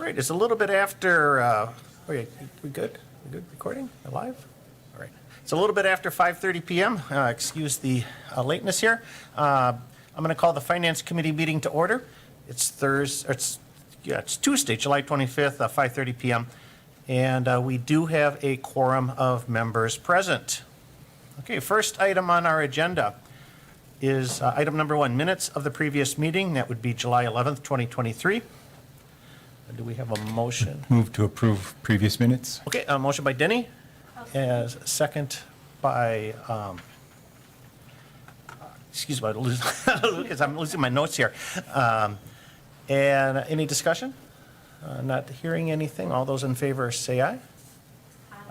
right, it's a little bit after, we good? We good recording? Alive? All right. It's a little bit after 5:30 PM. Excuse the lateness here. I'm going to call the Finance Committee meeting to order. It's Tuesday, July 25th, 5:30 PM. And we do have a quorum of members present. Okay, first item on our agenda is item number 1, minutes of the previous meeting. That would be July 11th, 2023. Do we have a motion? Move to approve previous minutes. Okay, a motion by Denny, as a second by, excuse me, Lucas, I'm losing my notes here. And any discussion? Not hearing anything. All those in favor say aye.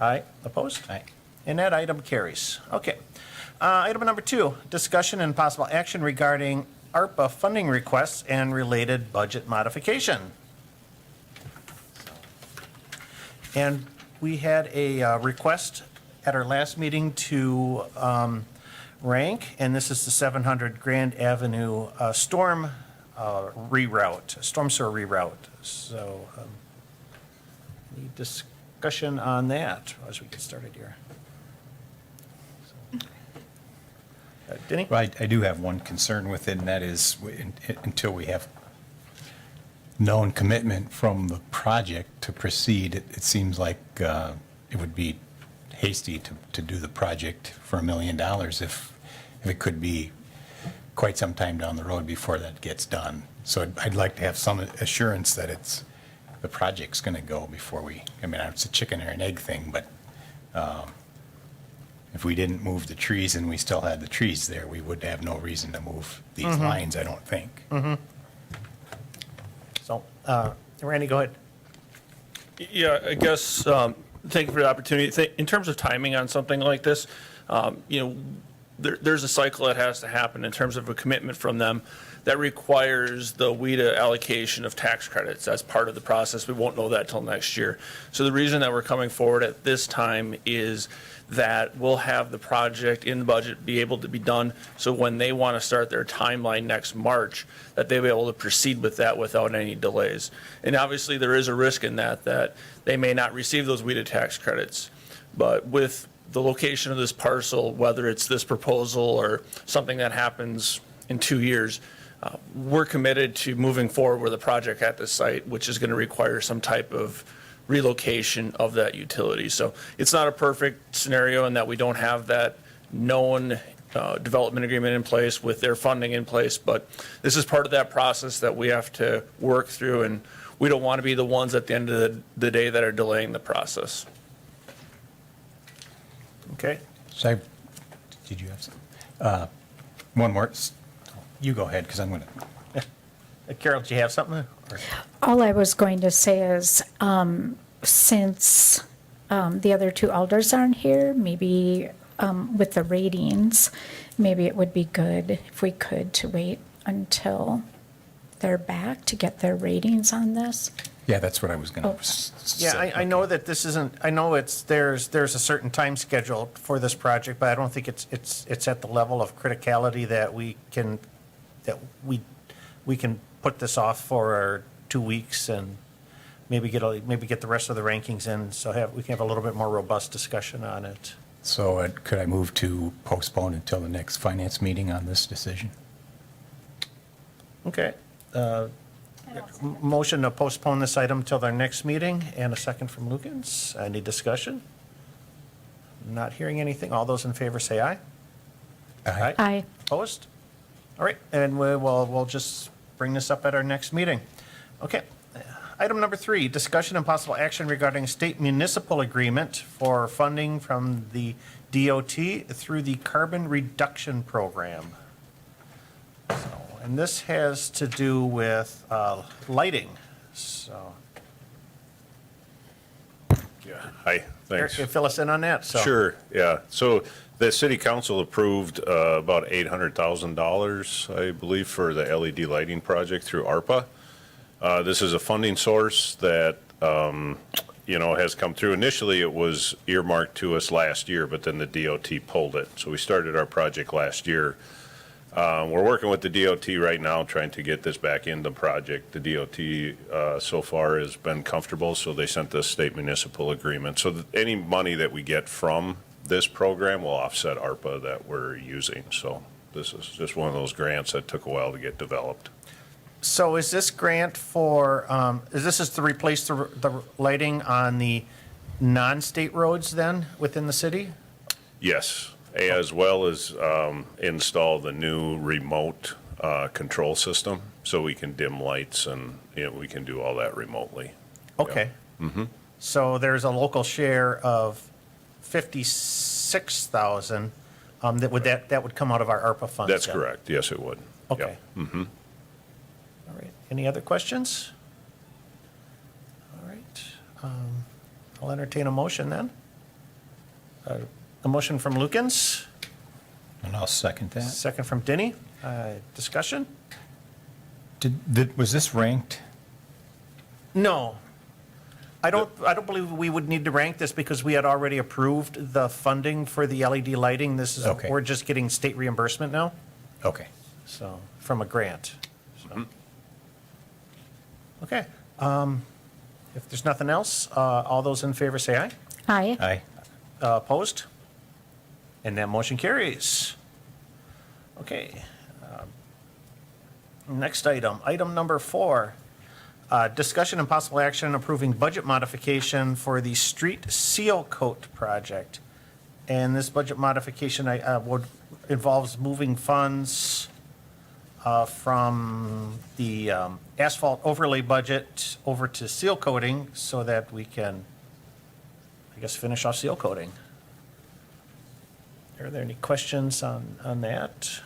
Aye. Opposed? Aye. And that item carries. Okay. Item number 2, discussion and possible action regarding ARPA funding requests and related budget modification. And we had a request at our last meeting to rank, and this is the 700 Grand Avenue storm reroute, storm sewer reroute. So any discussion on that as we get started here? Denny? Right, I do have one concern with it, and that is until we have known commitment from the project to proceed, it seems like it would be hasty to do the project for $1 million if it could be quite some time down the road before that gets done. So I'd like to have some assurance that the project's going to go before it's a chicken or an egg thing, but if we didn't move the trees and we still had the trees there, we would have no reason to move these lines, I don't think. So, Randy, go ahead. Yeah, I guess, thank you for the opportunity. In terms of timing on something like this, there's a cycle that has to happen in terms of a commitment from them that requires the WIDA allocation of tax credits as part of the process. We won't know that till next year. So the reason that we're coming forward at this time is that we'll have the project in the budget be able to be done, so when they want to start their timeline next March, that they'll be able to proceed with that without any delays. And obviously there is a risk in that they may not receive those WIDA tax credits. But with the location of this parcel, whether it's this proposal or something that happens in 2 years, we're committed to moving forward with a project at this site, which is going to require some type of relocation of that utility. So it's not a perfect scenario in that we don't have that known development agreement in place with their funding in place, but this is part of that process that we have to work through, and we don't want to be the ones at the end of the day that are delaying the process. Okay. So did you have some? One more. You go ahead, because I'm going to. Carol, do you have something? Or? All I was going to say is, since the other 2 elders aren't here, maybe with the ratings, maybe it would be good if we could to wait until they're back to get their ratings on this. Yeah, that's what I was going to Okay. Yeah, I know that this isn't, I know there's a certain time schedule for this project, but I don't think it's at the level of criticality that we can put this off for 2 weeks and maybe get the rest of the rankings in, so we can have a little bit more robust discussion on it. So could I move to postpone until the next finance meeting on this decision? Okay. Motion to postpone this item till their next meeting, and a second from Lukens. Any discussion? Not hearing anything. All those in favor say aye. Aye. Aye. Opposed? All right, and we'll just bring this up at our next meeting. Okay. Item number 3, discussion and possible action regarding state municipal agreement for funding from the DOT through the carbon reduction program. And this has to do with lighting. So, Yeah, hi, thanks. fill us in on that. So. Sure, yeah. So the city council approved about $800,000, I believe, for the LED lighting project through ARPA. This is a funding source that, has come through. Initially, it was earmarked to us last year, but then the DOT pulled it. So we started our project last year. We're working with the DOT right now, trying to get this back in the project. The DOT so far has been comfortable, so they sent us state municipal agreement. So that any money that we get from this program will offset ARPA that we're using. So this is just one of those grants that took a while to get developed. So is this grant for, is this is to replace the lighting on the non-state roads then within the city? Yes, as well as install the new remote control system, so we can dim lights and, we can do all that remotely. Okay. So there's a local share of 56,000, that would come out of our ARPA funds? That's then? correct, yes, it would. Yep. Okay. All right. Any other questions? All right. I'll entertain a motion then. A motion from Lukens, And I'll second that. second from Denny. Discussion? Was this ranked? No. I don't believe we would need to rank this because we had already approved the funding for the LED lighting. This is, Okay. we're just getting state reimbursement now, Okay. so, from a grant. So. Okay. If there's nothing else, all those in favor say aye. Aye. Aye. Opposed? And that motion carries. Okay. Next item, item number 4. Discussion and possible action approving budget modification for the street seal coat project. And this budget modification involves moving funds from the asphalt overlay budget over to seal coating so that we can, I guess, finish off seal coating. Are there any questions on that?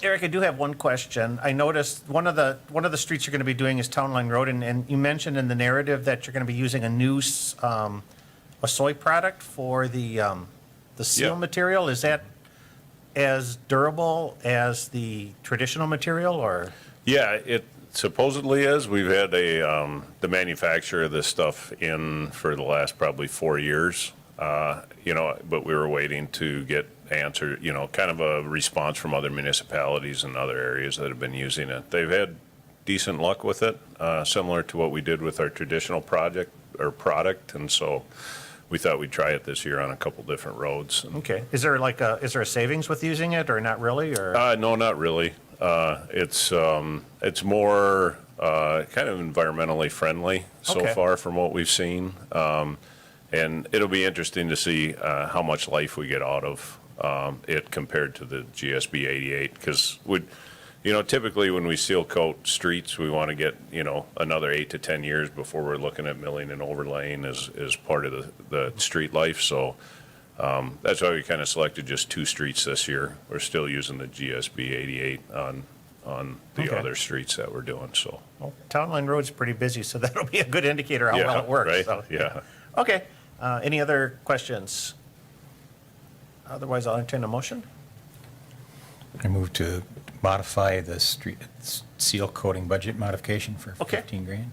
Eric, I do have one question. I noticed one of the streets you're going to be doing is Town Line Road, and you mentioned in the narrative that you're going to be using a new a soy product for the seal Yeah. material. Is that as durable as the traditional material, or? Yeah, it supposedly is. We've had the manufacturer of this stuff in for the last probably 4 years, but we were waiting to get answer, kind of a response from other municipalities and other areas that have been using it. They've had decent luck with it, similar to what we did with our traditional product, and so we thought we'd try it this year on a couple different roads. Okay. Is there a savings with using it, or not really, or? No, not really. It's more kind of environmentally friendly so Okay. far from what we've seen. And it'll be interesting to see how much life we get out of it compared to the GSB 88. Because typically when we seal coat streets, we want to get, another 8 to 10 years before we're looking at milling and overlaying as part of the street life. So that's why we kind of selected just 2 streets this year. We're still using the GSB 88 on the Okay. other streets that we're doing, so. Well, Town Line Road's pretty busy, so that'll be a good indicator how Yeah, well it works. right? So. Yeah. Okay. Any other questions? Otherwise, I'll entertain a motion. I move to modify the street seal coating budget modification for Okay. 15 grand.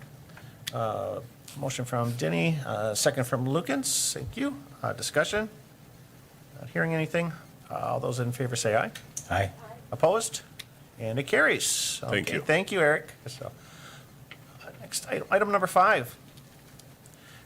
Motion from Denny, second from Lukens. Thank you. Discussion? Not hearing anything. All those in favor say aye. Aye. Opposed? And it carries. Thank Okay, you. Thank you, Eric. So, next item number 5.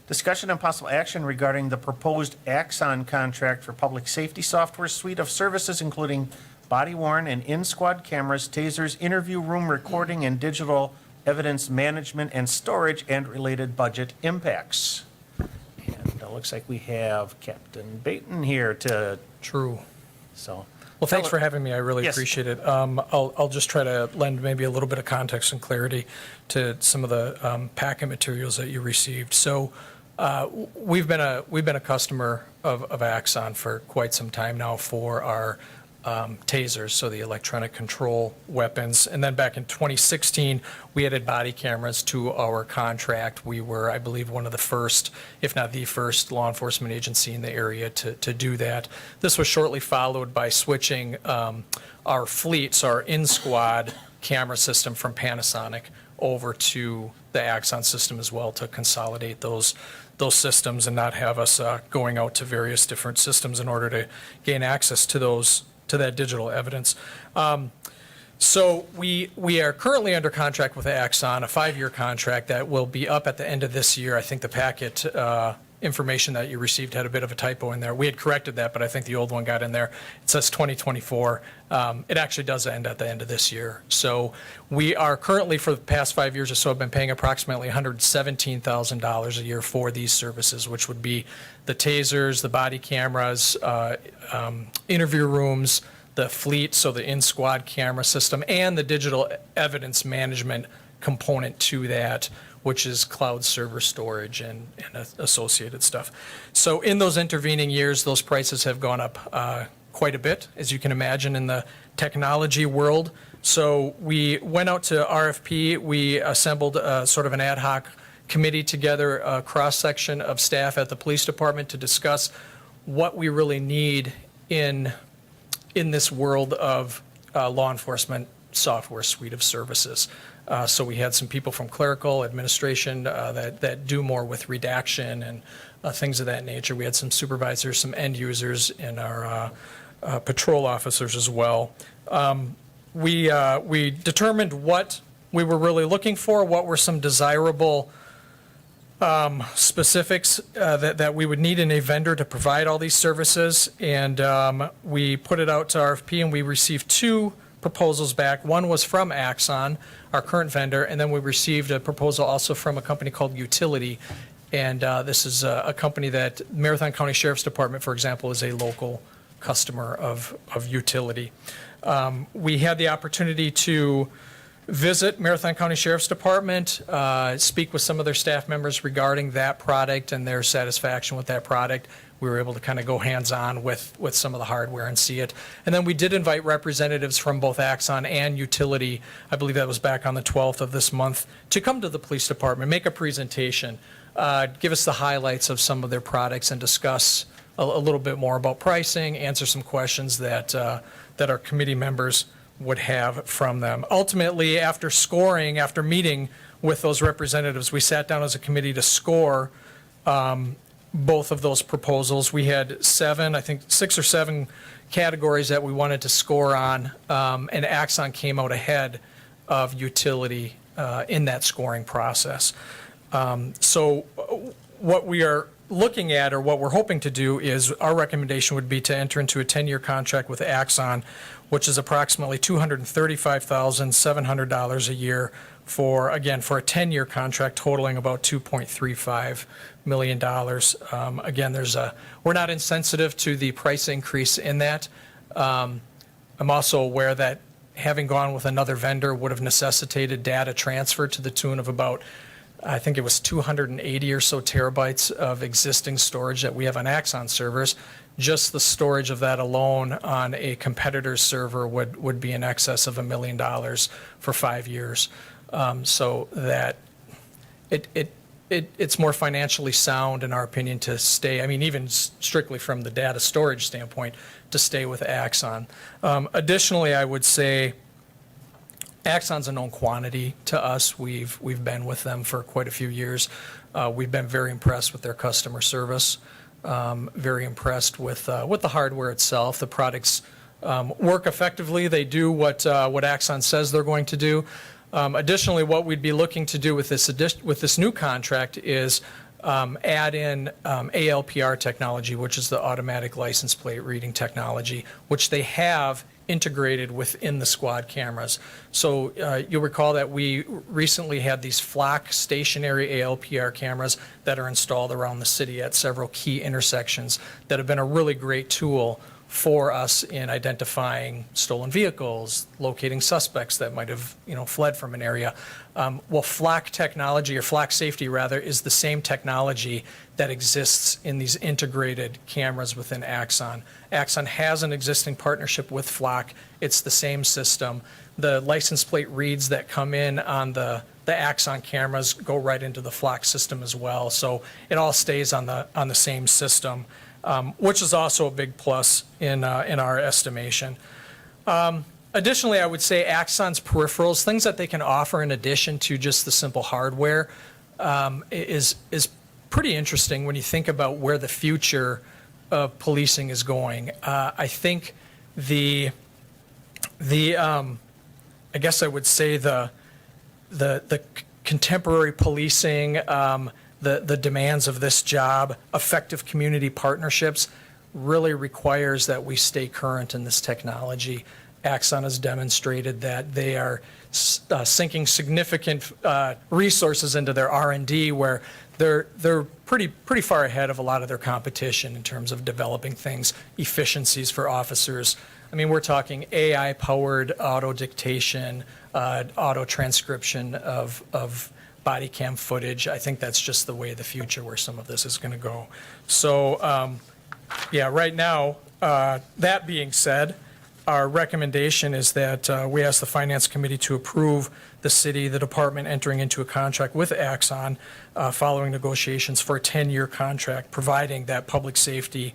Discussion and possible action regarding the proposed Axon contract for public safety software suite of services, including body-worn and in-squad cameras, tasers, interview room recording, and digital evidence management and storage, and related budget impacts. And it looks like we have Captain Baton here to, True. so. Well, thanks for having me. I really Yes. appreciate it. I'll just try to lend maybe a little bit of context and clarity to some of the packet materials that you received. So we've been a customer of Axon for quite some time now for our tasers, so the electronic control weapons. And then back in 2016, we added body cameras to our contract. We were, I believe, one of the first, if not the first, law enforcement agency in the area to do that. This was shortly followed by switching our fleets, our in-squad camera system from Panasonic over to the Axon system as well to consolidate those those systems and not have us going out to various different systems in order to gain access to that digital evidence. So we are currently under contract with Axon, a 5-year contract that will be up at the end of this year. I think the packet information that you received had a bit of a typo in there. We had corrected that, but I think the old one got in there. It says 2024. It actually does end at the end of this year. So we are currently, for the past 5 years or so, have been paying approximately $117,000 a year for these services, which would be the tasers, the body cameras, interview rooms, the fleet, so the in-squad camera system, and the digital evidence management component to that, which is cloud server storage and associated stuff. So in those intervening years, those prices have gone up quite a bit, as you can imagine, in the technology world. So we went out to RFP. We assembled sort of an ad hoc committee together, a cross-section of staff at the police department, to discuss what we really need in this world of law enforcement software suite of services. So we had some people from clerical administration that do more with redaction and things of that nature. We had some supervisors, some end users, and our patrol officers as well. We determined what we were really looking for, what were some desirable specifics that we would need in a vendor to provide all these services, and we put it out to RFP, and we received 2 proposals back. One was from Axon, our current vendor, and then we received a proposal also from a company called Utility, and this is a company that Marathon County Sheriff's Department, for example, is a local customer of Utility. We had the opportunity to visit Marathon County Sheriff's Department, speak with some of their staff members regarding that product and their satisfaction with that product. We were able to kind of go hands-on with some of the hardware and see it. And then we did invite representatives from both Axon and Utility, I believe that was back on the 12th of this month, to come to the police department, make a presentation, give us the highlights of some of their products, and discuss a little bit more about pricing, answer some questions that our committee members would have from them. Ultimately, after meeting with those representatives, we sat down as a committee to score both of those proposals. We had 6 or 7 categories that we wanted to score on, and Axon came out ahead of Utility in that scoring process. So what we are looking at, or what we're hoping to do, is our recommendation would be to enter into a 10-year contract with Axon, which is approximately $235,700 a year for a 10-year contract totaling about $2.35 million. Again, we're not insensitive to the price increase in that. I'm also aware that having gone with another vendor would have necessitated data transfer to the tune of about, I think it was 280 or so terabytes of existing storage that we have on Axon servers. Just the storage of that alone on a competitor's server would be in excess of $1 million for 5 years. So that it's more financially sound, in our opinion, to stay, I mean, even strictly from the data storage standpoint, to stay with Axon. Additionally, I would say Axon's a known quantity to us. We've been with them for quite a few years. We've been very impressed with their customer service, very impressed with the hardware itself. The products work effectively. They do what Axon says they're going to do. Additionally, what we'd be looking to do with this new contract is add in ALPR technology, which is the automatic license plate reading technology, which they have integrated within the squad cameras. So you'll recall that we recently had these flock stationary ALPR cameras that are installed around the city at several key intersections that have been a really great tool for us in identifying stolen vehicles, locating suspects that might have, fled from an area. Well, flock technology, or flock safety rather, is the same technology that exists in these integrated cameras within Axon. Axon has an existing partnership with flock. It's the same system. The license plate reads that come in on the Axon cameras go right into the flock system as well. So it all stays on the same system, which is also a big plus in our estimation. Additionally, I would say Axon's peripherals, things that they can offer in addition to just the simple hardware, is pretty interesting when you think about where the future of policing is going. I think I guess I would say the contemporary policing, the demands of this job, effective community partnerships really requires that we stay current in this technology. Axon has demonstrated that they are sinking significant resources into their R&D, where they're pretty far ahead of a lot of their competition in terms of developing things, efficiencies for officers. I mean, we're talking AI-powered auto dictation, auto transcription of body cam footage. I think that's just the way of the future where some of this is going to go. So, yeah, right now, that being said, our recommendation is that we ask the Finance Committee to approve the city, the department entering into a contract with Axon following negotiations for a 10-year contract, providing that public safety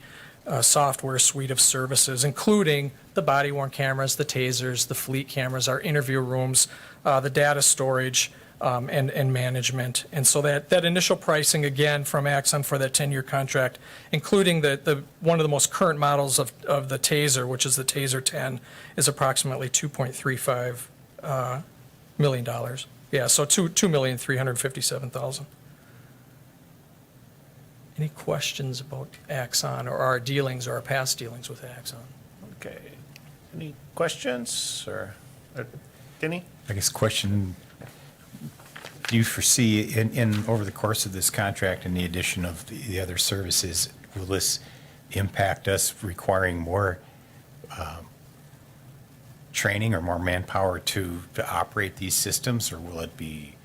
software suite of services, including the body-worn cameras, the tasers, the fleet cameras, our interview rooms, the data storage, and management. And so that initial pricing, again, from Axon for that 10-year contract, including the one of the most current models of the taser, which is the Taser 10, is approximately $2.35 million. Yeah, so $2,357,000. Any questions about Axon or our dealings or our past dealings with Axon? Okay. Any questions or Denny? I guess question, do you foresee in over the course of this contract and the addition of the other services, will this impact us requiring more training or more manpower to operate these systems, or will it be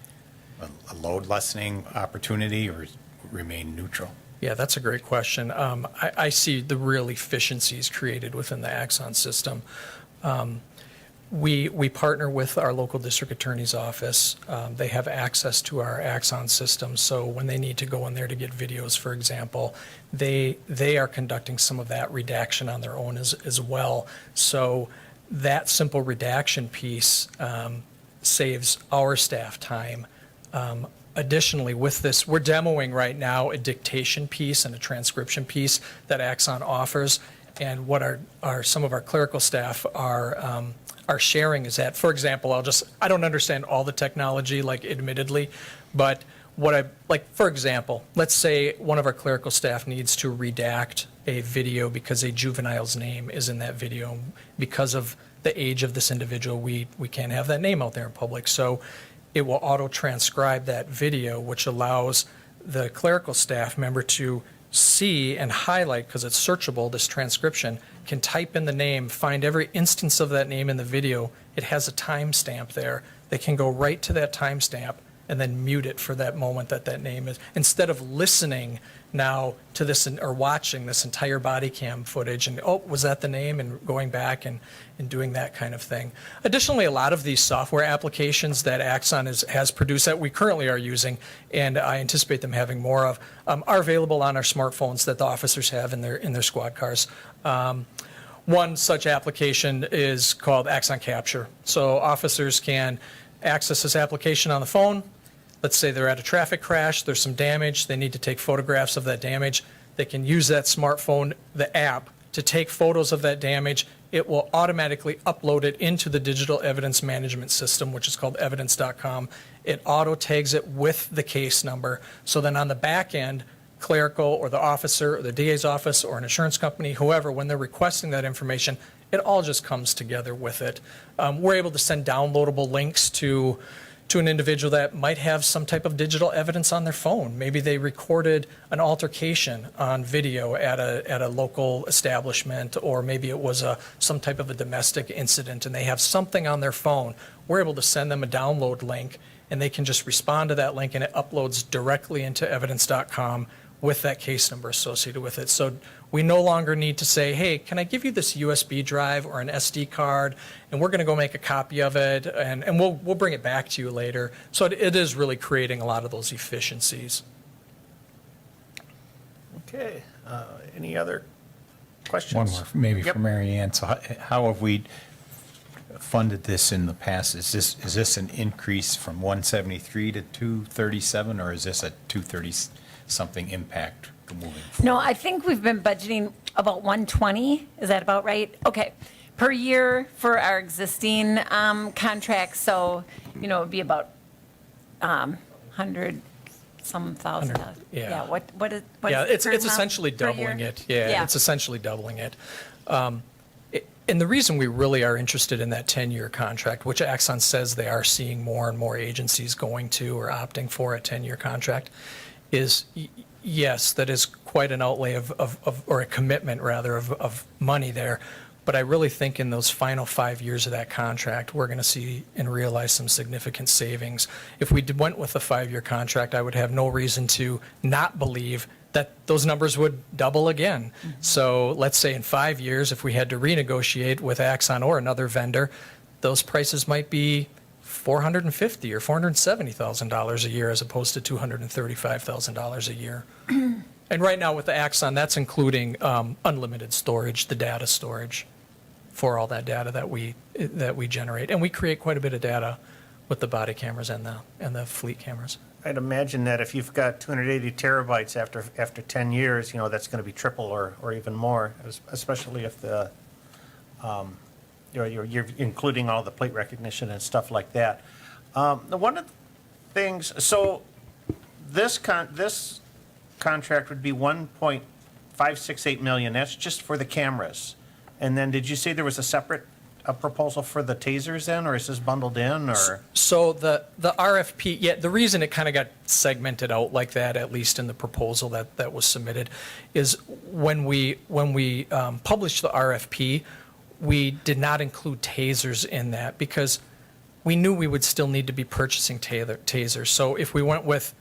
a load lessening opportunity or remain neutral? Yeah, that's a great question. I see the real efficiencies created within the Axon system. We partner with our local district attorney's office. They have access to our Axon system, so when they need to go in there to get videos, for example, they are conducting some of that redaction on their own as well. So that simple redaction piece saves our staff time. Additionally, with this, we're demoing right now a dictation piece and a transcription piece that Axon offers. And what some of our clerical staff are sharing is that, for example, I don't understand all the technology, like admittedly, but for example, let's say one of our clerical staff needs to redact a video because a juvenile's name is in that video. Because of the age of this individual, we can't have that name out there in public. So it will auto-transcribe that video, which allows the clerical staff member to see and highlight, because it's searchable, this transcription, can type in the name, find every instance of that name in the video. It has a timestamp there. They can go right to that timestamp and then mute it for that moment that name is, instead of listening now to this or watching this entire body cam footage and, oh, was that the name, and going back and doing that kind of thing. Additionally, a lot of these software applications that Axon has produced that we currently are using, and I anticipate them having more of, are available on our smartphones that the officers have in their squad cars. One such application is called Axon Capture. So officers can access this application on the phone. Let's say they're at a traffic crash, there's some damage, they need to take photographs of that damage. They can use that smartphone, the app, to take photos of that damage. It will automatically upload it into the digital evidence management system, which is called evidence.com. It auto tags it with the case number. So then on the back end, clerical or the officer or the DA's office or an insurance company, whoever, when they're requesting that information, it all just comes together with it. We're able to send downloadable links to an individual that might have some type of digital evidence on their phone. Maybe they recorded an altercation on video at a local establishment, or maybe it was some type of a domestic incident and they have something on their phone. We're able to send them a download link and they can just respond to that link and it uploads directly into evidence.com with that case number associated with it. So we no longer need to say, hey, can I give you this USB drive or an SD card, and we're going to go make a copy of it, and we'll bring it back to you later. So it is really creating a lot of those efficiencies. Okay. Any other questions? One more, maybe Yep. for Mary Ann. So how have we funded this in the past? Is this an increase from 173 to 237, or is this a something impact moving forward? No, I think we've been budgeting about 120. Is that about right? Okay. Per year for our existing contracts. So, it'd be about 100 some thousand. Yeah. What is? Yeah, it's per month, essentially per year? doubling it. Yeah, it's essentially doubling it. And the reason we really are interested in that 10-year contract, which Axon says they are seeing more and more agencies going to or opting for a 10-year contract, is yes, that is quite an outlay or a commitment rather of money there. But I really think in those final 5 years of that contract, we're going to see and realize some significant savings. If we went with a 5-year contract, I would have no reason to not believe that those numbers would double again. So let's say in 5 years, if we had to renegotiate with Axon or another vendor, those prices might be $450,000 or $470,000 a year as opposed to $235,000 a year. And right now with the Axon, that's including unlimited storage, the data storage for all that data that we generate. And we create quite a bit of data with the body cameras and the fleet cameras. I'd imagine that if you've got 280 terabytes after 10 years, that's going to be triple or even more, especially if you're including all the plate recognition and stuff like that. One of the things, so this contract would be 1.568 million. That's just for the cameras. And then did you say there was a separate proposal for the tasers then, or is this bundled in, or? So the RFP, yeah, the reason it kind of got segmented out like that, at least in the proposal that was submitted, is when we published the RFP, we did not include tasers in that because we knew we would still need to be purchasing tasers. So if we went with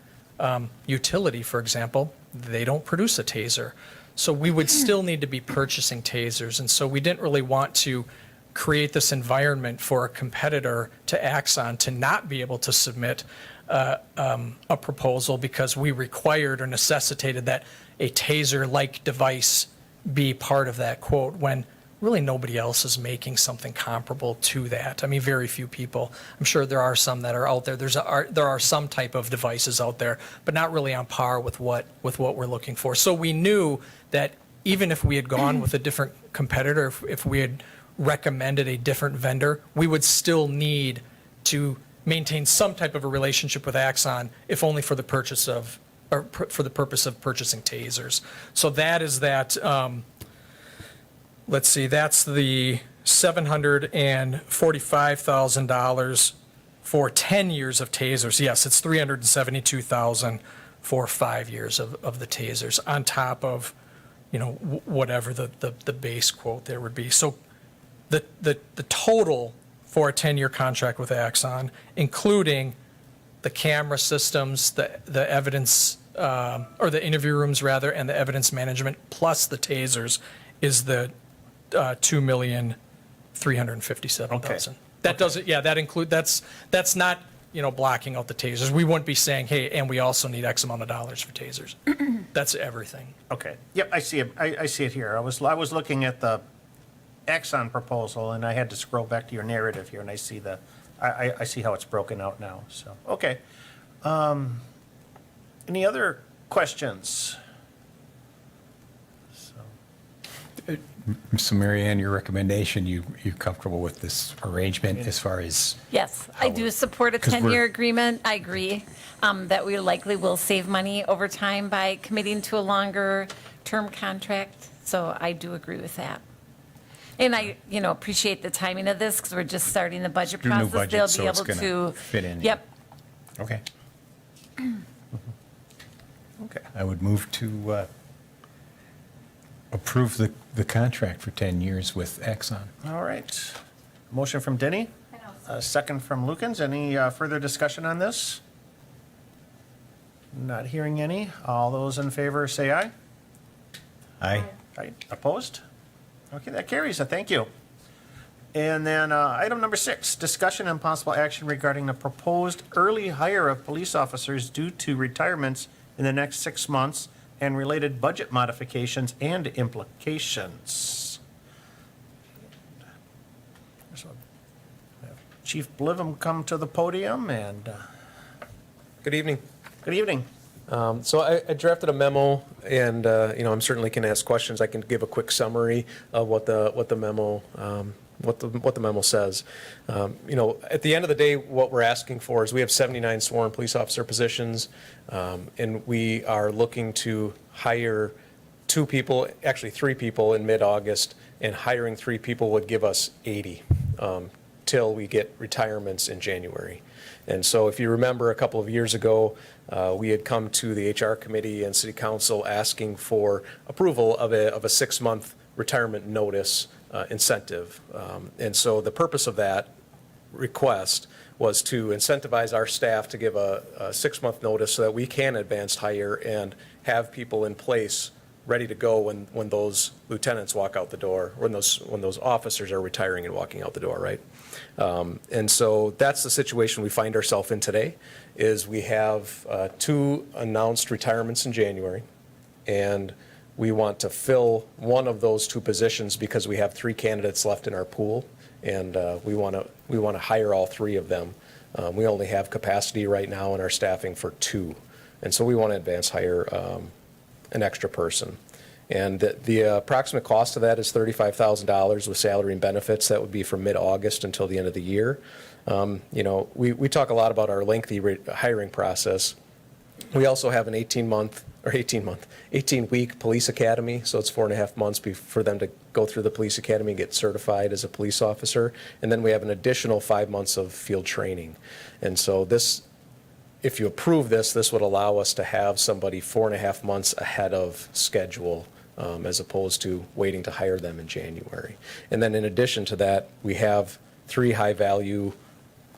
utility, for example, they don't produce a taser. So we would still need to be purchasing tasers. And so we didn't really want to create this environment for a competitor to Axon to not be able to submit a proposal because we required or necessitated that a taser-like device be part of that quote when really nobody else is making something comparable to that. I mean, very few people. I'm sure there are some that are out there. There are some type of devices out there, but not really on par with what we're looking for. So we knew that even if we had gone with a different competitor, if we had recommended a different vendor, we would still need to maintain some type of a relationship with Axon, if only for the purpose of purchasing tasers. So that is that. Let's see, that's the $745,000 for 10 years of tasers. Yes, it's $372,000 for 5 years of the tasers on top of, whatever the base quote there would be. So the total for a 10-year contract with Axon, including the camera systems, the evidence, or the interview rooms rather, and the evidence management, plus the tasers, is the $2,357,000. Okay. That doesn't, yeah, that's not, blocking out the tasers. We wouldn't be saying, hey, and we also need X amount of dollars for tasers. That's everything. Okay, yep, I see it, I see it here. I was looking at the Axon proposal, and I had to scroll back to your narrative here, and I see I see how it's broken out now, so, okay. Any other questions? So Mary Ann, your recommendation, you're comfortable with this arrangement as far as? Yes, I do support a 'Cause 10-year agreement. I agree that we likely will save money over time by committing to a longer term contract. So I do agree with that. And I, appreciate the timing of this because we're just starting the budget Your new process. budget, so They'll it's be able gonna to fit in. Yep. Okay. Okay, I would move to approve the contract for 10 years with Axon. all right. Motion from Denny, second from Lukens. Any further discussion on this? Not hearing any. All those in favor say aye. Aye. Aye. Opposed? Okay, that carries. Thank you. And then item number 6, discussion and possible action regarding the proposed early hire of police officers due to retirements in the next 6 months and related budget modifications and implications. So, have Chief Blivum come to the podium and Good evening. good evening. So I drafted a memo, and I'm certainly can ask questions. I can give a quick summary of what the memo what the memo says. At the end of the day, what we're asking for is we have 79 sworn police officer positions, and we are looking to hire 2 people, actually 3 people in mid-August, and hiring 3 people would give us 80 till we get retirements in January. And so if you remember a couple of years ago, we had come to the HR committee and city council asking for approval of a 6-month retirement notice incentive. And so the purpose of that request was to incentivize our staff to give a 6-month notice so that we can advance hire and have people in place ready to go when those lieutenants walk out the door, when those officers are retiring and walking out the door, right? And so that's the situation we find ourselves in today, is we have 2 announced retirements in January, and we want to fill one of those 2 positions because we have 3 candidates left in our pool, and we want to hire all 3 of them. We only have capacity right now in our staffing for 2, and so we want to advance hire an extra person. And the approximate cost of that is $35,000 with salary and benefits. That would be from mid-August until the end of the year. We talk a lot about our lengthy hiring process. We also have an 18-week police academy, so it's 4.5 months for them to go through the police academy and get certified as a police officer. And then we have an additional 5 months of field training. And so if you approve this would allow us to have somebody 4.5 months ahead of schedule, as opposed to waiting to hire them in January. And then in addition to that, we have 3 high-value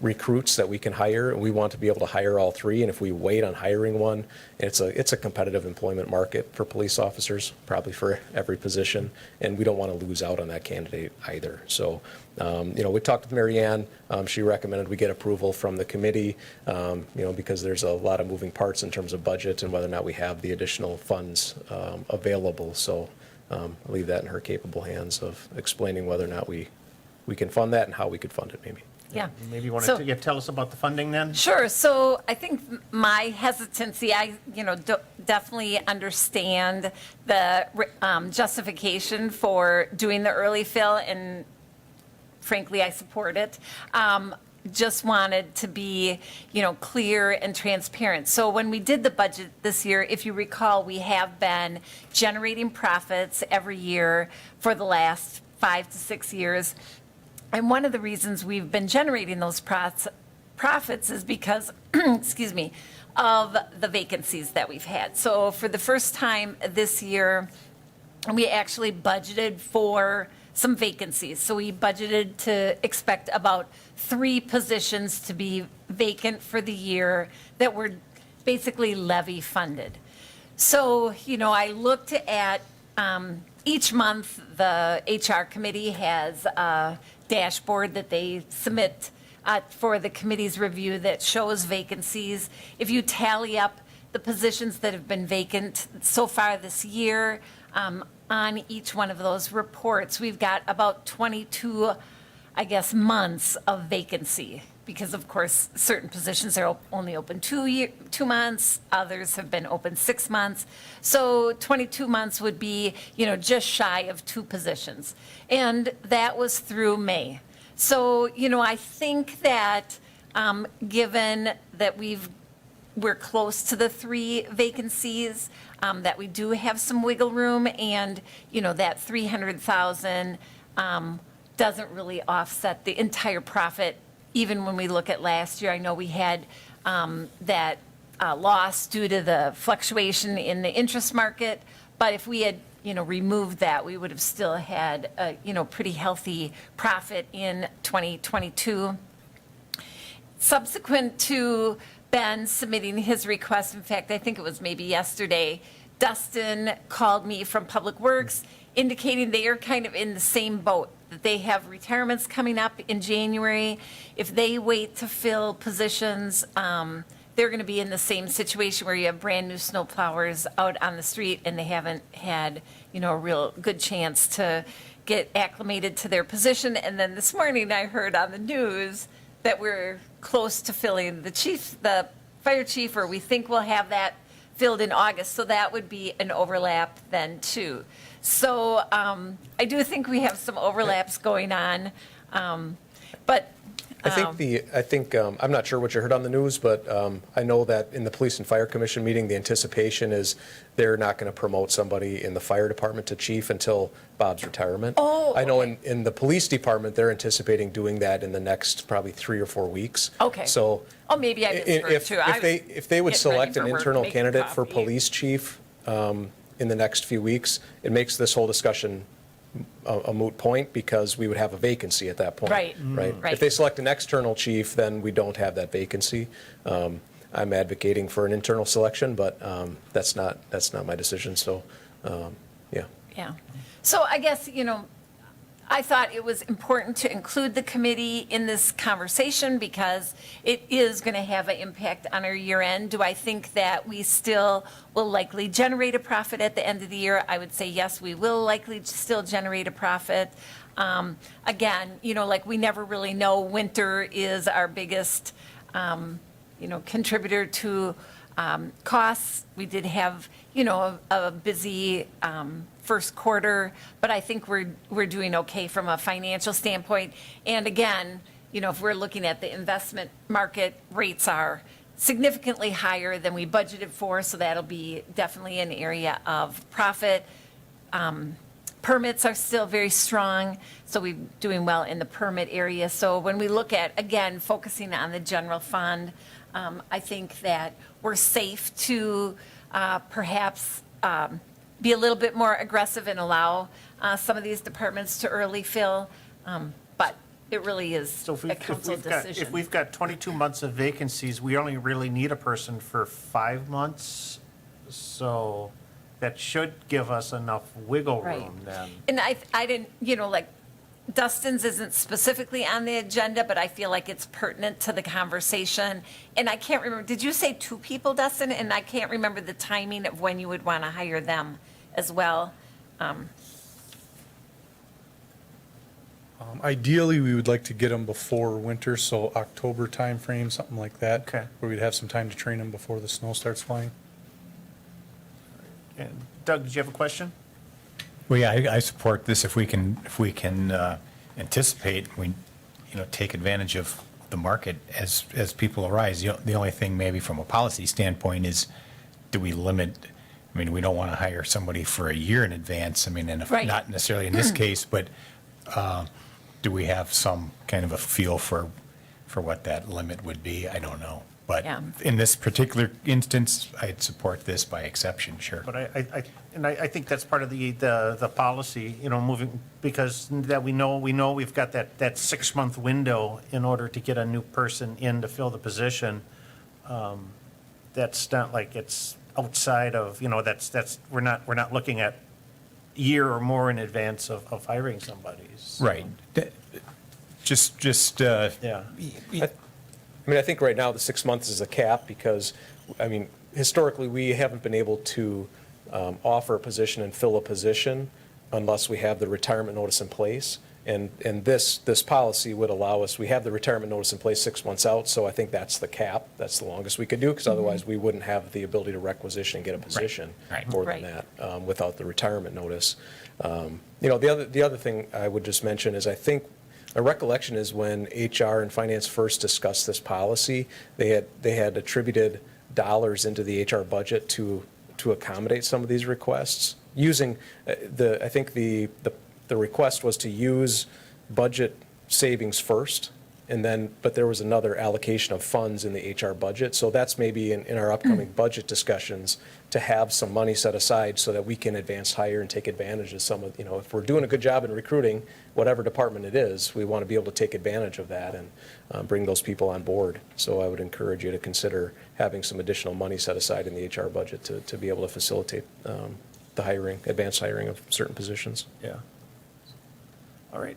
recruits that we can hire, and we want to be able to hire all 3. And if we wait on hiring one, it's a competitive employment market for police officers, probably for every position, and we don't want to lose out on that candidate either. So, we talked with Mary Ann. She recommended we get approval from the committee, because there's a lot of moving parts in terms of budget and whether or not we have the additional funds available. So I'll leave that in her capable hands of explaining whether or not we can fund that and how we could fund it, maybe. Yeah. Maybe you want So- to tell us about the funding then? Sure. So I think my hesitancy, I definitely understand the justification for doing the early fill, and frankly, I support it. Just wanted to be, clear and transparent. So when we did the budget this year, if you recall, we have been generating profits every year for the last 5 to 6 years. And one of the reasons we've been generating those profits is because, excuse me, of the vacancies that we've had. So for the first time this year, we actually budgeted for some vacancies. So we budgeted to expect about 3 positions to be vacant for the year that were basically levy funded. So, I looked at each month, the HR committee has a dashboard that they submit for the committee's review that shows vacancies. If you tally up the positions that have been vacant so far this year, on each one of those reports, we've got about 22, months of vacancy. Because of course, certain positions are only open 2 months, others have been open 6 months. So 22 months would be, just shy of 2 positions. And that was through May. So, I think that given that we're close to the 3 vacancies, that we do have some wiggle room, and, that 300,000 doesn't really offset the entire profit. Even when we look at last year, I know we had that loss due to the fluctuation in the interest market, but if we had, removed that, we would have still had a, pretty healthy profit in 2022. Subsequent to Ben submitting his request, in fact, I think it was maybe yesterday, Dustin called me from Public Works indicating they are kind of in the same boat, that they have retirements coming up in January. If they wait to fill positions, they're going to be in the same situation where you have brand-new snowplowers out on the street and they haven't had, a real good chance to get acclimated to their position. And then this morning I heard on the news that we're close to filling the fire chief, or we think we'll have that filled in August, so that would be an overlap then too. So I do think we have some overlaps going on, but. I'm not sure what you heard on the news, but I know that in the Police and Fire Commission meeting, the anticipation is they're not going to promote somebody in the fire department to chief until Bob's retirement. Oh, I know okay. in the police department, they're anticipating doing that in the next probably 3 or 4 weeks. Okay. So. Oh, maybe I misheard too. I was If they would getting ready select an for work, internal making candidate for coffee. police chief in the next few weeks, it makes this whole discussion a moot point because we would have a vacancy at that point. Right. Right. Right. If they select an external chief, then we don't have that vacancy. I'm advocating for an internal selection, but that's not my decision, so, yeah. Yeah. So I guess, I thought it was important to include the committee in this conversation because it is going to have an impact on our year end. Do I think that we still will likely generate a profit at the end of the year? I would say yes, we will likely still generate a profit. Again, like we never really know. Winter is our biggest, contributor to costs. We did have, a busy first quarter, but I think we're doing okay from a financial standpoint. And again, if we're looking at the investment market, rates are significantly higher than we budgeted for, so that'll be definitely an area of profit. Permits are still very strong, so we're doing well in the permit area. So when we look at, again, focusing on the general fund, I think that we're safe to perhaps be a little bit more aggressive and allow some of these departments to early fill. But it really is So a council decision. if we've got 22 months of vacancies, we only really need a person for 5 months. So that should give us enough wiggle Right. room then. And I didn't, like, Dustin's isn't specifically on the agenda, but I feel like it's pertinent to the conversation. And I can't remember, did you say 2 people, Dustin? And I can't remember the timing of when you would want to hire them as well. Ideally, we would like to get them before winter, so October timeframe, something like that. Okay. Where we'd have some time to train them before the snow starts flying. And Doug, did you have a question? Well, yeah, I support this if we can anticipate, take advantage of the market as people arise. The only thing maybe from a policy standpoint is, do we limit, we don't want to hire somebody for a year in advance. And if Right. not necessarily in this case, but do we have some kind of a feel for what that limit would be? I don't know. But Yeah. in this particular instance, I'd support this by exception, sure. But I think that's part of the policy, moving, because that we know we've got that 6-month window in order to get a new person in to fill the position. That's not like it's outside of, we're not looking at year or more in advance of hiring somebody. So, Right. Just, Yeah. I think right now the 6 months is a cap because, historically, we haven't been able to offer a position and fill a position unless we have the retirement notice in place. And this policy would allow us, we have the retirement notice in place 6 months out, so I think that's the cap. That's the longest we could do, because otherwise we wouldn't have the ability to requisition and get a position Right. more Right. than that without the retirement notice. The other thing I would just mention is I think my recollection is when HR and Finance first discussed this policy, they had attributed dollars into the HR budget to accommodate some of these requests. Using I think the request was to use budget savings first, but there was another allocation of funds in the HR budget. So that's maybe in our upcoming budget discussions to have some money set aside so that we can advance hire and take advantage of some of, if we're doing a good job in recruiting, whatever department it is, we want to be able to take advantage of that and bring those people on board. So I would encourage you to consider having some additional money set aside in the HR budget to be able to facilitate the hiring, advanced hiring of certain positions. Yeah. All right.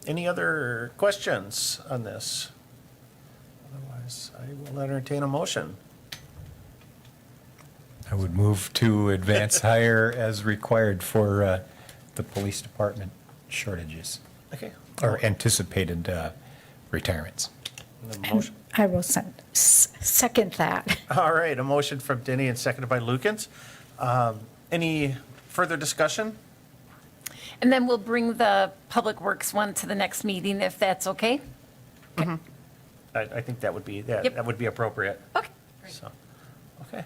Any other questions on this? Otherwise, I will entertain a motion. I would move to advance hire as required for the police department shortages Okay. or anticipated retirements. The motion- I will second that. All right, a motion from Denny and seconded by Lukens. Any further discussion? And then we'll bring the Public Works one to the next meeting, if that's okay? I think that would be, Yep. that would be appropriate. Okay. So, okay.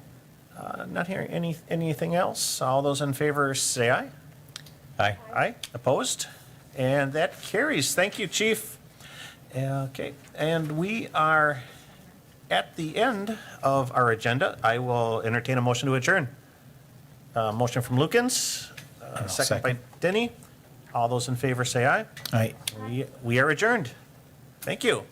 Not hearing anything else. All those in favor say aye. Aye. Aye, opposed? And that carries. Thank you, Chief. Okay, and we are at the end of our agenda. I will entertain a motion to adjourn. Motion from Lukens, second by second. Denny. All those in favor say aye. Aye. We are adjourned. Thank you.